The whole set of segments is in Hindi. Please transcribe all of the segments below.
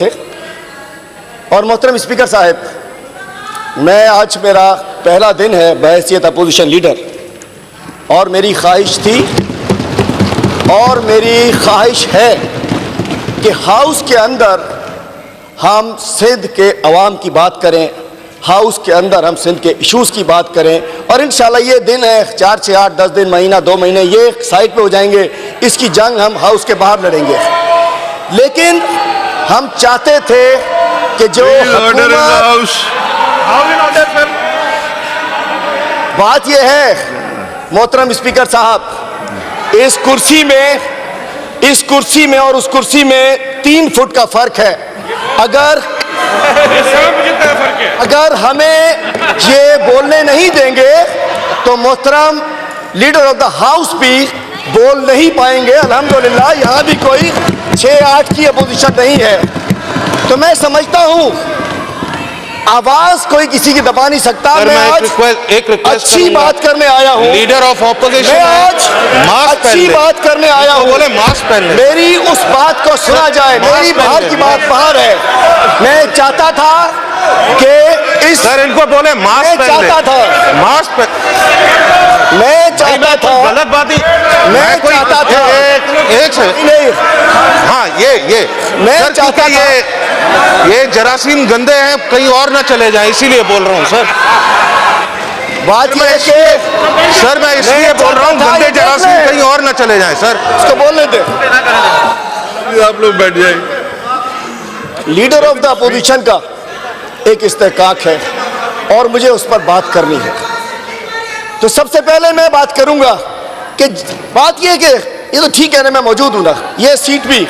और मोहतरम स्पीकर साहब, मैं आज मेरा पहला दिन है बहैसियत अपोजिशन लीडर, और मेरी ख्वाहिश थी और मेरी ख्वाहिश है कि हाउस के अंदर हम सिंध के अवाम की बात करें, हाउस के अंदर हम सिंध के इशूज़ की बात करें। और इंशाल्लाह ये दिन है 4 से 8 10 दिन, महीना 2 महीने ये साइड पे हो जाएंगे, इसकी जंग हम हाउस के बाहर लड़ेंगे। लेकिन हम चाहते थे कि जो बात यह है मोहतरम स्पीकर साहब, इस कुर्सी में और उस कुर्सी में 3 फुट का फर्क है। अगर हमें ये बोलने नहीं देंगे तो मोहतरम लीडर ऑफ द हाउस भी बोल नहीं पाएंगे। अल्हम्दुलिल्लाह यहाँ भी कोई 6-8 की अपोजिशन नहीं है। तो मैं समझता हूँ आवाज कोई किसी की दबा नहीं सकता। मैं आज एक अच्छी बात करने आया हूँ, लीडर ऑफ ऑपोजिशन। मैं आज अच्छी बात करने आया हूँ, बोले मास्क पहन। मेरी उस बात को सुना जाए। मेरी बाहर की बात बाहर है। मैं चाहता था कि इस सर इनको बोले मास्क पहन। चाहता था मास्क मैं चाहता था गलत बात ही मैं चाहता था एक से नहीं। हाँ ये मैं सर चाहता ये जरासीम गंदे हैं, कहीं और ना चले जाएं, इसीलिए बोल रहा हूँ सर। बात यह है कि सर मैं इसलिए बोल रहा हूँ गंदे जरासीम कहीं और ना चले जाएं सर। इसको बोलने दे, आप लोग बैठ जाएं। लीडर ऑफ द अपोजिशन का एक इस्तेहकाक है और मुझे उस पर बात करनी है। तो सबसे पहले मैं बात करूंगा कि बात यह है कि ये तो ठीक है ना, मैं मौजूद हूं ना, ये सीट भी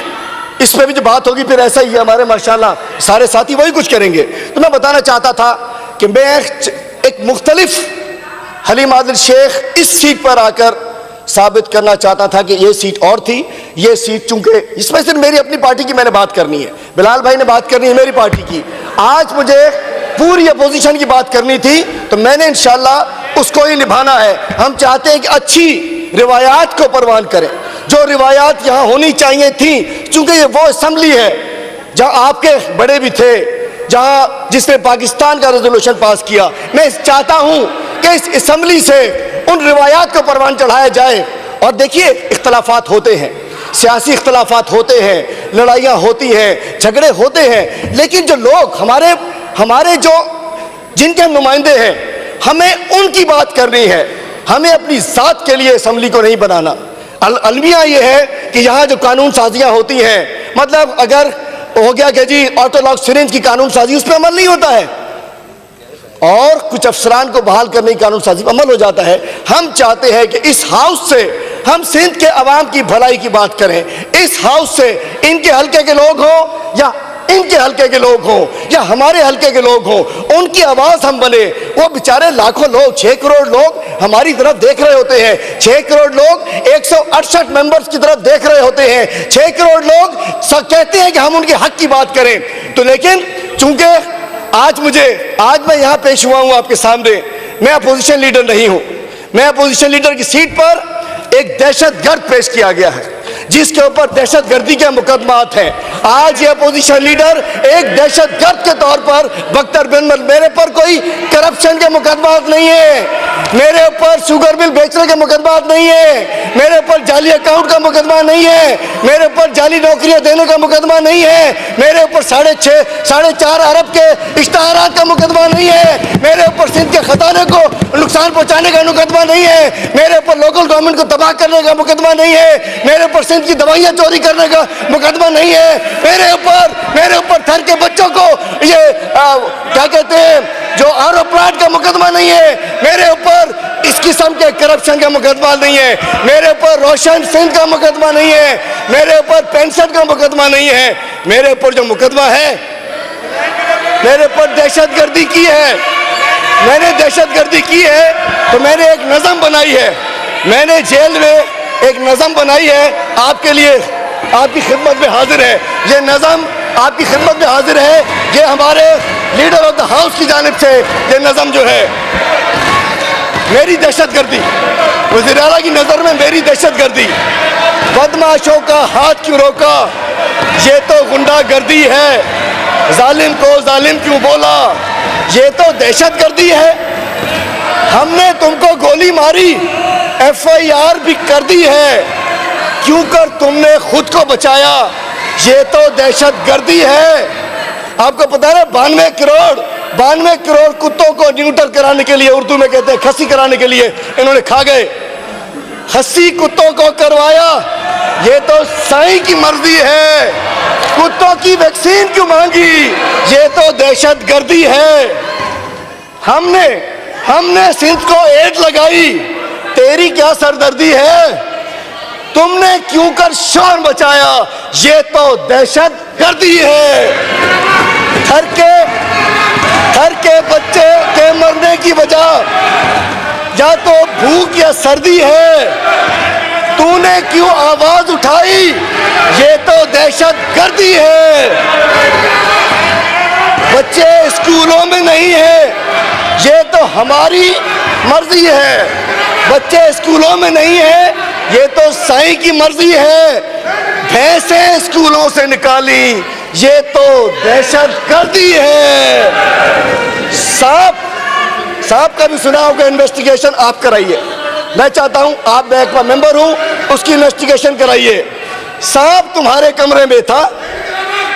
इस पे भी जो बात होगी फिर ऐसा ही है, हमारे माशाल्लाह सारे साथी वही कुछ करेंगे। तो मैं बताना चाहता था कि मैं एक मुख्तलिफ हलीम आदिल शेख इस सीट पर आकर साबित करना चाहता था कि ये सीट और थी। ये सीट चूंकि इसमें सिर्फ मेरी अपनी पार्टी की मैंने बात करनी है, बिलाल भाई ने बात करनी है मेरी पार्टी की, आज मुझे पूरी अपोजिशन की बात करनी थी, तो मैंने इंशाल्लाह उसको ही निभाना है। हम चाहते हैं कि अच्छी रिवायात को परवान करें, जो रिवायात यहाँ होनी चाहिए थी, चूंकि ये वो असम्बली है जहाँ आपके बड़े भी थे, जहाँ जिसने पाकिस्तान का रेजोल्यूशन पास किया। मैं चाहता हूँ कि इस असम्बली से उन रिवायात को परवान चढ़ाया जाए। और देखिए इख्तलाफात होते हैं, सियासी इख्तलाफात होते हैं, लड़ाइयाँ होती हैं, झगड़े होते हैं, लेकिन जो लोग हमारे जो जिनके हम नुमाइंदे हैं, हमें उनकी बात करनी है। हमें अपनी ज़ात के लिए असम्बली को नहीं बनाना। अलमिया ये है कि यहाँ जो कानून साजियाँ होती हैं, मतलब अगर हो गया कि जी ऑर्थोडॉक्स सिरिंज की कानून साजी, उस पर अमल नहीं होता है, और कुछ अफसरान को बहाल करने की कानून साजी पर अमल हो जाता है। हम चाहते हैं कि इस हाउस से हम सिंध के अवाम की भलाई की बात करें। इस हाउस से इनके हल्के के लोग हों या इनके हल्के के लोग हों या हमारे हल्के के लोग हों, उनकी आवाज़ हम बने। वो बेचारे लाखों लोग, 6 करोड़ लोग हमारी तरफ देख रहे होते हैं। 6 करोड़ लोग 168 मेंबर्स की तरफ देख रहे होते हैं। 6 करोड़ लोग सब कहते हैं कि हम उनके हक की बात करें। तो लेकिन चूंकि आज मैं यहाँ पेश हुआ हूँ आपके सामने, मैं अपोजिशन लीडर नहीं हूँ। मैं अपोजिशन लीडर की सीट पर एक दहशतगर्द पेश किया गया है, जिसके ऊपर दहशतगर्दी के मुकदमात हैं। आज ये अपोजिशन लीडर एक दहशतगर्द के तौर पर बख्तर बिन, मेरे पर कोई करप्शन के मुकदमात नहीं है, मेरे ऊपर शुगर मिल बेचने के मुकदमात नहीं है, मेरे ऊपर जाली अकाउंट का मुकदमा नहीं है, मेरे ऊपर जाली नौकरियां देने का मुकदमा नहीं है, मेरे ऊपर 4.5 अरब के इश्तहारात का मुकदमा नहीं है, मेरे ऊपर सिंध के खजाने को नुकसान पहुंचाने का मुकदमा नहीं है, मेरे ऊपर लोकल गवर्नमेंट को तबाह करने का मुकदमा नहीं है, मेरे ऊपर सिंध की दवाइयां चोरी करने का मुकदमा नहीं है, मेरे ऊपर थर के बच्चों को ये क्या कहते हैं जो आरो प्लांट का मुकदमा नहीं है, मेरे ऊपर इस किस्म के करप्शन का मुकदमा नहीं है, मेरे ऊपर रोशन सिंध का मुकदमा नहीं है, मेरे ऊपर पेंशन का मुकदमा नहीं है। मेरे ऊपर जो मुकदमा है, मेरे ऊपर दहशतगर्दी की है। मैंने दहशतगर्दी की है तो मैंने एक नज़म बनाई है, मैंने जेल में एक नज़म बनाई है, आपके लिए आपकी खिदमत में हाजिर है। ये नज़म आपकी खिदमत में हाजिर है, ये हमारे लीडर ऑफ द हाउस की जानिब से ये नज़म जो है, मेरी दहशतगर्दी, वज़ीर आला की नज़र में मेरी दहशतगर्दी, बदमाशों का हाथ क्यों रोका, ये तो गुंडागर्दी है। जालिम को जालिम क्यों बोला, ये तो दहशतगर्दी है। हमने तुमको गोली मारी, FIR भी कर दी है, क्यों कर तुमने खुद को बचाया, ये तो दहशतगर्दी है। आपको पता है 92 करोड़ कुत्तों को न्यूटर कराने के लिए, उर्दू में कहते हैं खस्सी कराने के लिए, इन्होंने खा गए। खस्सी कुत्तों को करवाया, ये तो साईं की मर्जी है। कुत्तों की वैक्सीन क्यों मांगी, ये तो दहशतगर्दी है। हमने सिंध को एड लगाई, तेरी क्या सरदर्दी है। तुमने क्यों कर शोर मचाया, ये तो दहशतगर्दी है। थर के बच्चे के मरने की वजह या तो भूख या सर्दी है, तूने क्यों आवाज उठाई, ये तो दहशतगर्दी है। बच्चे स्कूलों में नहीं है, ये तो हमारी मर्जी है। बच्चे स्कूलों में नहीं है, ये तो साईं की मर्जी है। भैंसें स्कूलों से निकाली, ये तो दहशतगर्दी है। सांप का भी सुना होगा, इन्वेस्टिगेशन आप कराइए। मैं चाहता हूं, आप बैंक का मेंबर हूं, उसकी इन्वेस्टिगेशन कराइए। सांप तुम्हारे कमरे में था,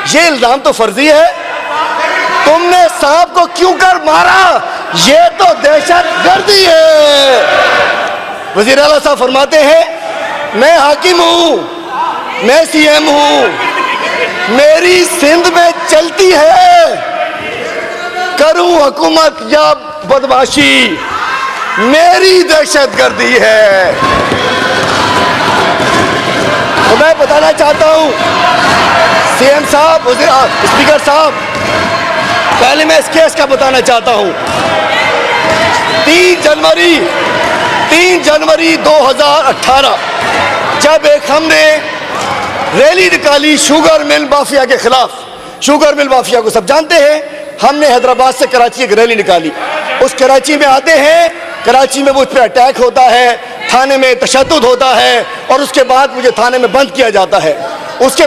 ये इल्जाम तो फर्जी है। तुमने सांप को क्यों कर मारा, ये तो दहशतगर्दी है। वजीर आला साहब फरमाते हैं, मैं हाकिम हूं, मैं CM हूं, मेरी सिंध में चलती है, करूं हुकूमत या बदमाशी, मेरी दहशतगर्दी है। तो मैं बताना चाहता हूं CM साहब, स्पीकर साहब, पहले मैं इस केस का बताना चाहता हूं। 3 जनवरी 2018 जब एक हमने रैली निकाली शुगर मिल माफिया के खिलाफ, शुगर मिल माफिया को सब जानते हैं, हमने हैदराबाद से कराची एक रैली निकाली। उस कराची में आते हैं, कराची में मुझ पर अटैक होता है, थाने में तशद्दुद होता है और उसके बाद मुझे थाने में बंद किया जाता है। उसके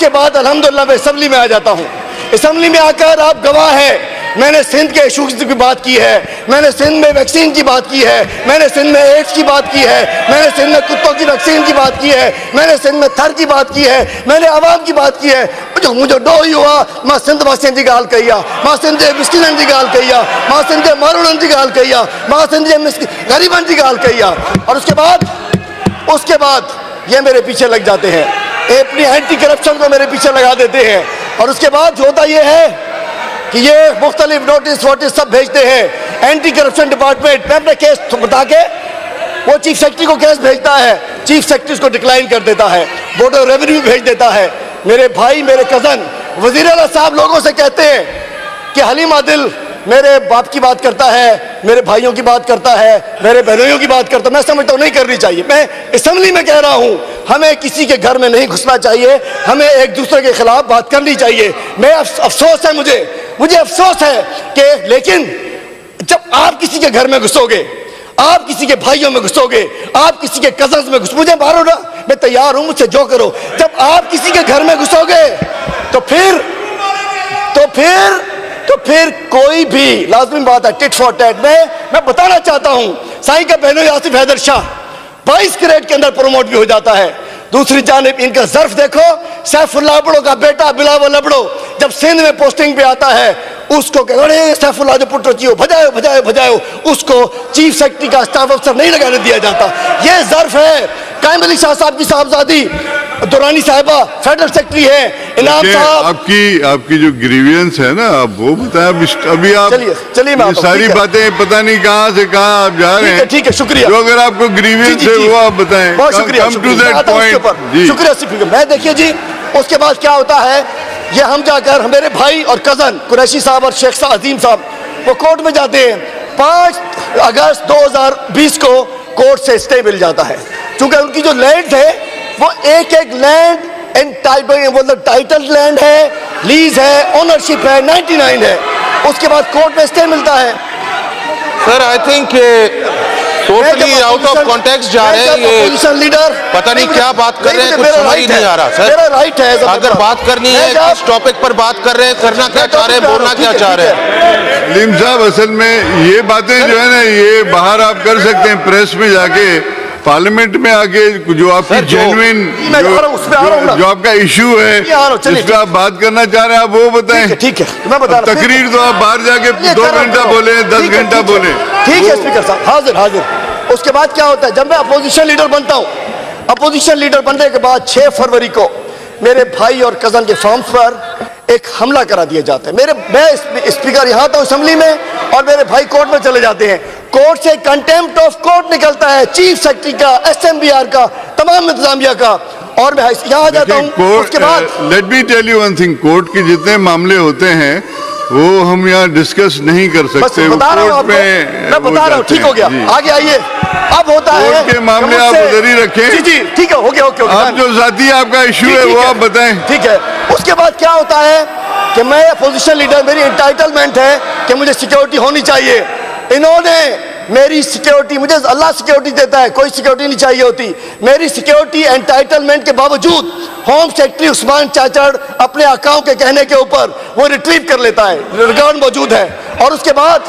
बाद अल्हम्दुलिल्लाह मैं असेंबली में आ जाता हूँ। असेंबली में आकर आप गवाह हैं, मैंने सिंध के इशूज़ की बात की है, मैंने सिंध में वैक्सीन की बात की है, मैंने सिंध में एड्स की बात की है, मैंने सिंध में कुत्तों की वैक्सीन की बात की है, मैंने सिंध में थर की बात की है, मैंने आवाम की बात की है। जो मुझे डो ही हुआ, मां सिंध वासियों की गाल कही, मां सिंध के मिस्किननि की गाल कही, मां सिंध के मारूड़नि की गाल कही, मां सिंध के गरीबनि की गाल कही। और उसके बाद ये मेरे पीछे लग जाते हैं, अपनी एंटी करप्शन को मेरे पीछे लगा देते हैं। और उसके बाद होता ये है कि ये मुख्तलिफ नोटिस वोटिस सब भेजते हैं। एंटी करप्शन डिपार्टमेंट में अपने केस बता के वो चीफ सेक्रेटरी को केस भेजता है, चीफ सेक्रेटरी उसको डिक्लाइन कर देता है, बोर्ड ऑफ रेवेन्यू भेज देता है। मेरे भाई, मेरे कज़न वज़ीर आला साहब लोगों से कहते हैं कि हलीम आदिल मेरे बाप की बात करता है, मेरे भाइयों की बात करता है, मेरे बहनों की बात करता है। मैं समझता हूँ नहीं करनी चाहिए। मैं असेंबली में कह रहा हूँ, हमें किसी के घर में नहीं घुसना चाहिए, हमें एक दूसरे के खिलाफ बात करनी चाहिए। मैं अफसोस है, मुझे अफसोस है कि लेकिन जब आप किसी के घर में घुसोगे, आप किसी के भाइयों में घुसोगे, आप किसी के कजन्स में मुझे मारो ना, मैं तैयार हूं, मुझसे जो करो। जब आप किसी के घर में घुसोगे तो फिर कोई भी लाजमी बात है टिट फॉर टैट में। मैं बताना चाहता हूं, साईं का बहनों आसिफ हैदर शाह 22 कैरेट के अंदर प्रमोट भी हो जाता है। दूसरी जानिब इनका ज़र्फ देखो, सैफुल्लाह लबड़ो का बेटा बिलावल लबड़ो जब सिंध में पोस्टिंग पे आता है, उसको सैफुल्लाह जो पुत्र चाहिए भजाओ, उसको चीफ सेक्रेटरी का स्टाफ अफसर नहीं लगाने दिया जाता। ये ज़र्फ है। कायम अली शाह साहब की साहबजादी दुरानी साहिबा फेडरल सेक्रेटरी है। इनाम साहब, आपकी जो ग्रीवियंस है ना, आप वो बताएं। अभी आप चलिए मैं सारी बातें पता नहीं कहाँ से कहाँ आप जा रहे हैं। ठीक है, शुक्रिया। जो अगर आपको ग्रीवियंस है वो आप बताएं। बहुत शुक्रिया। शुक्रिया। मैं देखिए जी, उसके बाद क्या होता है, ये हम जाकर मेरे भाई और कजन कुरैशी साहब और शेख अजीम साहब वो कोर्ट में जाते हैं। 5 अगस्त 2020 को कोर्ट से स्टे मिल जाता है, क्योंकि उनकी जो लैंड है वो एक लैंड टाइटल लैंड है, लीज है, ओनरशिप है, 99 है। उसके बाद कोर्ट में स्टे मिलता है। Sir, I think totally out of context जा रहे हैं ये। अपोजिशन लीडर पता नहीं क्या बात कर रहे हैं, कुछ समझ ही नहीं आ रहा सर। मेरा राइट है, अगर बात करनी है, किस टॉपिक पर बात कर रहे हैं, करना क्या चाह रहे हैं, बोलना क्या चाह रहे हैं। सलीम साहब, असल में ये बातें जो है ना, ये बाहर आप कर सकते हैं, प्रेस में जाके, पार्लियामेंट में आके, जो आपकी जेन्युइन जो आपका इशू है, जिस पे आप बात करना चाह रहे हैं, आप वो बताएं। ठीक है, मैं बता रहा हूं। तकरीर तो आप बाहर जाके 2 घंटा बोले, 10 घंटा बोले। ठीक है स्पीकर साहब, हाजिर। उसके बाद क्या होता है, जब मैं अपोजिशन लीडर बनता हूं, अपोजिशन लीडर बनने के बाद 6 फरवरी को मेरे भाई और कजन के फार्म्स पर एक हमला करा दिया जाता है। मैं स्पीकर यहाँ था असेंबली में, और मेरे भाई कोर्ट में चले जाते हैं। कोर्ट से कंटेम्प्ट ऑफ कोर्ट निकलता है, चीफ सेक्रेटरी का, SMBR का, तमाम इंतजामिया का, और मैं यहाँ आ जाता हूँ। उसके बाद let me tell you one thing, court के जितने मामले होते हैं वो हम यहाँ डिस्कस नहीं कर सकते। बता रहा हूँ आपको, मैं बता रहा हूँ। ठीक हो गया, आगे आइए। अब होता है कोर्ट के मामले आप उधर ही रखें। जी ठीक है, हो गया। आप जो जाती आपका इशू है वो आप बताएं। ठीक है। उसके बाद क्या होता है कि मैं अपोजिशन लीडर, मेरी एंटाइटलमेंट है कि मुझे सिक्योरिटी होनी चाहिए। इन्होंने मेरी सिक्योरिटी, मुझे अल्लाह सिक्योरिटी देता है, कोई सिक्योरिटी नहीं चाहिए होती। मेरी सिक्योरिटी एंटाइटलमेंट के बावजूद होम सेक्रेटरी उस्मान चाचड़ अपने आकाओं के कहने के ऊपर वो रिट्रीव कर लेता है, रिकॉर्ड मौजूद है। और उसके बाद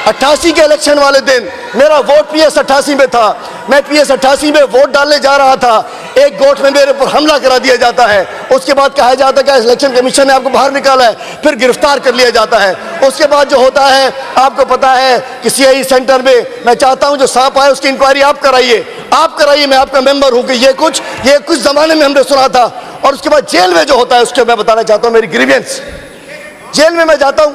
88 के इलेक्शन वाले दिन मेरा वोट PS 88 में था। मैं PS 88 में वोट डालने जा रहा था, एक गोट में मेरे पर हमला करा दिया जाता है। उसके बाद कहा जाता है कि इलेक्शन कमीशन ने आपको बाहर निकाला है, फिर गिरफ्तार कर लिया जाता है। उसके बाद जो होता है आपको पता है कि CIE सेंटर में मैं चाहता हूं जो सांप आए उसकी इंक्वायरी आप कराइए, मैं आपका मेंबर हूं कि ये कुछ जमाने में हमने सुना था। और उसके बाद जेल में जो होता है उसके मैं बताना चाहता हूं मेरी ग्रीवियंस। जेल में मैं जाता हूं,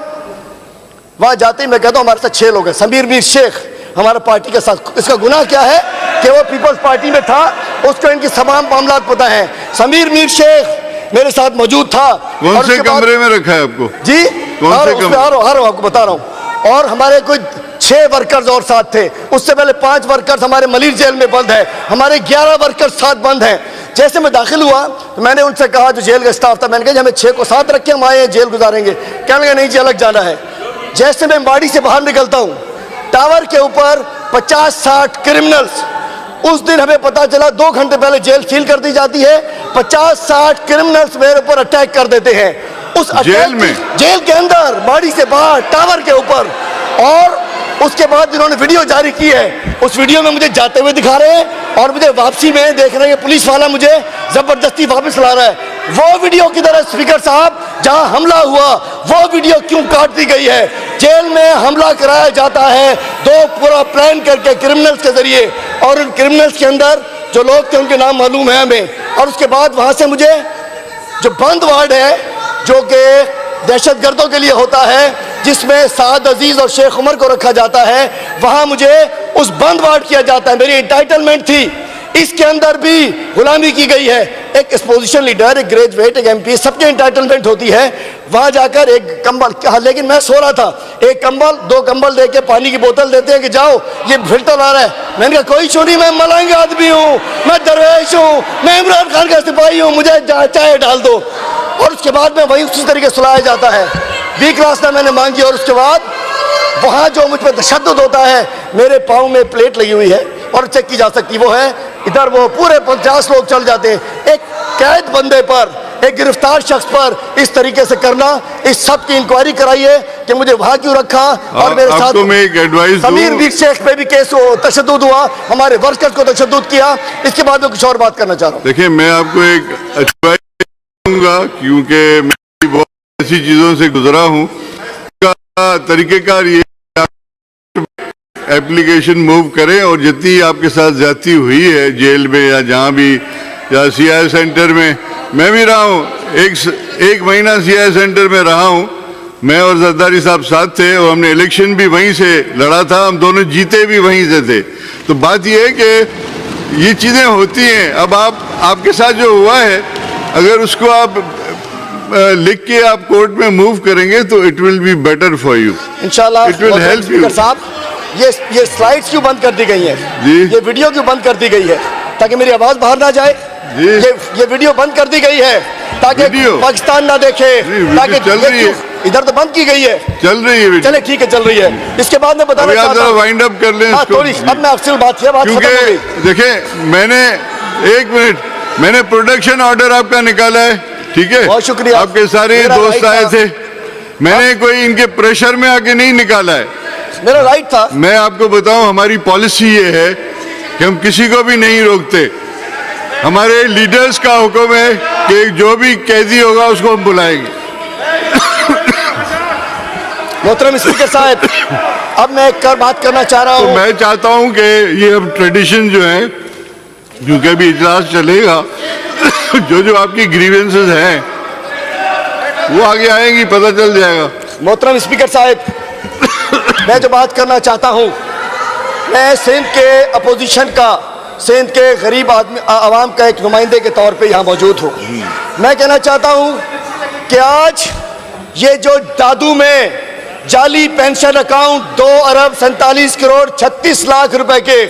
वहां जाते ही मैं कहता हूं हमारे साथ 6 लोग हैं। समीर मीर शेख हमारा पार्टी के साथ, इसका गुनाह क्या है कि वो पीपल्स पार्टी में था, उसको इनकी तमाम मामला पता है। समीर मीर शेख मेरे साथ मौजूद था। कौन से कमरे में रखा है आपको? जी कौन से कमरे? आ रहा हूं आपको बता रहा हूं। और हमारे कुछ 6 वर्कर्स और साथ थे। उससे पहले 5 वर्कर्स हमारे मलिर जेल में बंद है, हमारे 11 वर्कर्स साथ बंद हैं। जैसे मैं दाखिल हुआ तो मैंने उनसे कहा, जो जेल का स्टाफ था, मैंने कहा हमें 6 को साथ रख के हम आए हैं, जेल गुजारेंगे। कहने लगे नहीं जी, अलग जाना है। जैसे मैं बाड़ी से बाहर निकलता हूं, टावर के ऊपर 50-60 क्रिमिनल्स, उस दिन हमें पता चला 2 घंटे पहले जेल सील कर दी जाती है। 50-60 क्रिमिनल्स मेरे ऊपर अटैक कर देते हैं उस जेल में, जेल के अंदर, बाड़ी से बाहर, टावर के ऊपर। और उसके बाद इन्होंने वीडियो जारी की है, उस वीडियो में मुझे जाते हुए दिखा रहे हैं और मुझे वापसी में देख रहे हैं पुलिस वाला मुझे जबरदस्ती वापस ला रहा है। वो वीडियो किधर है स्पीकर साहब? जहां हमला हुआ वो वीडियो क्यों काट दी गई है? जेल में हमला कराया जाता है 2 पूरा प्लान करके क्रिमिनल्स के जरिए, और उन क्रिमिनल्स के अंदर जो लोग थे उनके नाम मालूम है हमें। और उसके बाद वहां से मुझे जो बंद वार्ड है, जो कि दहशतगर्दों के लिए होता है, जिसमें साद अजीज और शेख उमर को रखा जाता है, वहां मुझे उस बंद वार्ड किया जाता है। मेरी एंटाइटलमेंट थी, इसके अंदर भी गुलामी की गई है। एक एक्सपोजिशन लीडर, एक ग्रेजुएट, एक MP, सबकी एंटाइटलमेंट होती है। वहां जाकर एक कंबल, लेकिन मैं सो रहा था, एक कंबल 2 कंबल देके पानी की बोतल देते हैं कि जाओ ये फिल्टर आ रहा है। मैंने कहा कोई छोड़ी, मैं मलंग आदमी हूँ, मैं दरवेश हूँ, मैं इमरान खान का सिपाही हूँ, मुझे चाय डाल दो। और उसके बाद में वही उसी तरीके सुलाया जाता है। B क्लास में मैंने मांगी। और उसके बाद वहाँ जो मुझ पर तशद्दुद होता है, मेरे पाँव में प्लेट लगी हुई है और चेक की जा सकती, वो है इधर, वो पूरे 50 लोग चल जाते हैं। एक कैद बंदे पर, एक गिरफ्तार शख्स पर इस तरीके से करना, इस सब की इंक्वायरी कराइए कि मुझे वहाँ क्यों रखा। और मेरे साथ मैं एक एडवाइस समीर मीर शेख पे भी केस तशद्दुद हुआ, हमारे वर्कर्स को तशद्दुद किया। इसके बाद मैं कुछ और बात करना चाह रहा हूँ। देखिए, मैं आपको एक एडवाइस दूंगा, क्योंकि मैं बहुत ऐसी चीजों से गुजरा हूँ। तरीकेकार ये एप्लीकेशन मूव करें, और जितनी आपके साथ ज्यादती हुई है जेल में या जहाँ भी, या CI सेंटर में, मैं भी रहा हूँ, एक महीना CI सेंटर में रहा हूँ। मैं और जरदारी साहब साथ थे और हमने इलेक्शन भी वहीं से लड़ा था, हम दोनों जीते भी वहीं से थे। तो बात यह है कि ये चीज़ें होती हैं। अब आपके साथ जो हुआ है, अगर उसको आप लिख के आप कोर्ट में मूव करेंगे तो it will be better for you, इंशाल्लाह। It will help you. साहब, ये स्लाइड्स क्यों बंद कर दी गई हैं? ये वीडियो क्यों बंद कर दी गई है? ताकि मेरी आवाज बाहर ना जाए। ये वीडियो बंद कर दी गई है ताकि वीडियो? पाकिस्तान ना देखे, वीडियो ताकि चल रही है। इधर तो बंद की गई है, चल रही है वीडियो। चले ठीक है चल रही है। इसके बाद मैं बताना अभी आप चाहता जरा हूँ, वाइंड अप कर लें हाँ, इसको। थोड़ी अब मैं अफसल बात खत्म हो क्योंकि गई। देखें, मैंने एक मिनट, मैंने प्रोडक्शन ऑर्डर आपका निकाला है, ठीक है? बहुत शुक्रिया। आपके सारे मेरा दोस्त राइट आए था। थे, मैंने कोई इनके प्रेशर में आके नहीं निकाला है। मेरा राइट था। मैं आपको बताऊं, हमारी पॉलिसी ये है कि हम किसी को भी नहीं रोकते। हमारे लीडर्स का हुक्म है कि जो भी कैदी होगा उसको हम बुलाएंगे। मोहतरम स्पीकर साहब, अब मैं एक कर बात करना चाह रहा तो हूँ। मैं चाहता हूं कि ये अब ट्रेडिशन जो है, क्योंकि अभी इजलास चलेगा, जो जो आपकी ग्रीवेंसेस हैं वो आगे आएंगी, पता चल जाएगा। मोहतरम स्पीकर साहब, मैं जो बात करना चाहता हूँ, मैं सिंध के अपोजिशन का, सिंध के गरीब आदमी आवाम का एक नुमाइंदे के तौर पे यहाँ मौजूद हूँ। मैं कहना चाहता हूँ कि आज ये जो दादू में जाली पेंशन अकाउंट 2 अरब 47 करोड़ 36 लाख रुपए के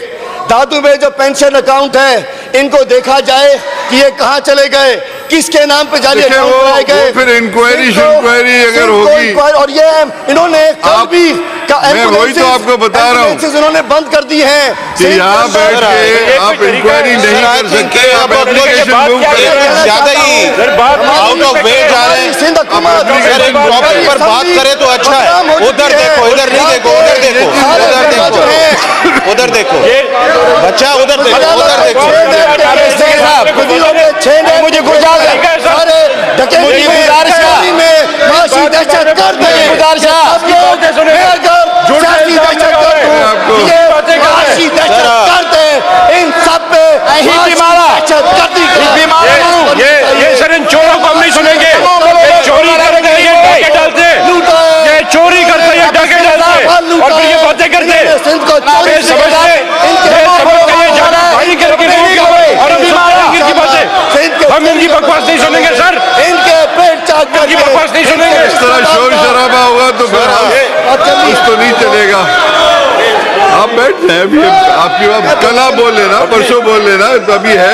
दादू में जो पेंशन अकाउंट है, इनको देखा जाए कि ये कहाँ चले गए, किसके नाम पे जाली देखिए, अकाउंट बनाए गए। वो फिर इंक्वायरी सिंध को- शिंक्वायरी अगर सिंध को होगी। इंक्वायरी- और ये इन्होंने कल भी मैं वही तो आपको बता रहा हूँ। एम्बुलेंसेस इन्होंने बंद कर दी हैं। कि यहाँ बैठ के आप इंक्वायरी नहीं कर सकते, आप एप्लीकेशन मूव करें। ज्यादा ही आउट ऑफ वे जा रहे हैं। सिंध हुकूमत सर, एक टॉपिक पर बात करें तो अच्छा है। उधर देखो, इधर नहीं देखो, उधर देखो, उधर देखो, उधर देखो, बच्चा उधर देखो, उधर देखो। मुझे गुजारिश है, सारे डकैती में, चोरी में, माशी दहशत गर्द में, गुजारिश है, सब लोग सियासी दहशतगर्द को, ये माशी दहशतगर्द है, इन सब पे दहशतगर्दी ये सर इन चोरों को हम नहीं सुनेंगे। ये चोरी करते हैं, ये डाके डालते हैं, ये चोरी करते हैं, ये डाके डालते हैं और फिर ये बातें करते हैं। सिंध को चोरी ये समझते ये जाना भाई करके और अभी इनकी बातें हम इनकी बकवास नहीं सुनेंगे सर, इनके पेट चाक इनकी बकवास नहीं सुनेंगे। इस तरह शोर शराबा होगा तो फिर कुछ तो नहीं चलेगा। आप बैठ जाए, अभी आपकी बात कल आप बोल लेना, परसों बोल लेना, तो अभी है।